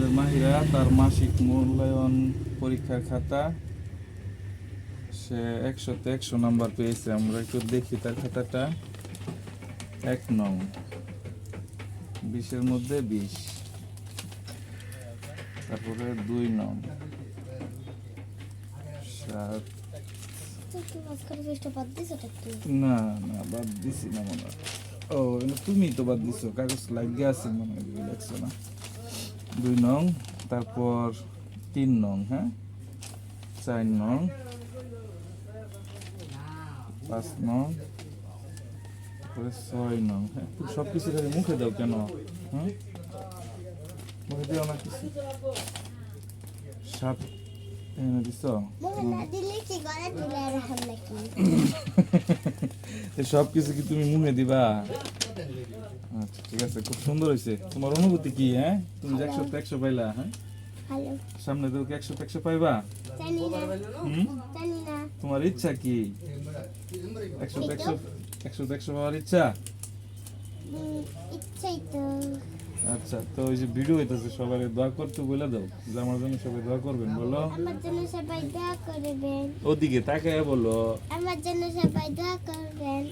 আমাদের মাহিরা তার মাসিক মূল্যায়ন পরীক্ষার খাতা, সে 100-তে 100 নাম্বার পেয়েছে। আমরা একটু দেখি তার খাতাটা। 1 নং, 20-এর মধ্যে 20। তারপরে 2 নং, 7। না না, বাদ দিছি না মনে হয়। ও, তুমি তো বাদ দিছো, কাগজ লাগিয়ে আছে মনে হয়, দেখছো না। 2 নং, তারপর 3 নং, হ্যাঁ, 4 নং, 5 নং, তারপরে 6 নং। হ্যাঁ, সব কিছু খালি মুখে দাও কেন? হ্যাঁ, মুখে দিও না কিছু। 7 এনে দিছ। সব কিছু কি তুমি মুখে দিবা? আচ্ছা ঠিক আছে, খুব সুন্দর হয়েছে। তোমার অনুভূতি কি? হ্যাঁ, তুমি 100-তে 100 পাইলা। হ্যাঁ, সামনে তো 100-তে 100 পাইবা। তোমার ইচ্ছা কি? 100-তে 100 পাওয়ার ইচ্ছা? আচ্ছা, তো ওই যে ভিডিও হইতেছে, সবাই দোয়া করতে বলে দাও যে আমার জন্য সবাই দোয়া করবেন। বলো, আমার জন্য সবাই দোয়া করবেন। ওদিকে তাকায় বলো, আমার জন্য সবাই দোয়া করবেন।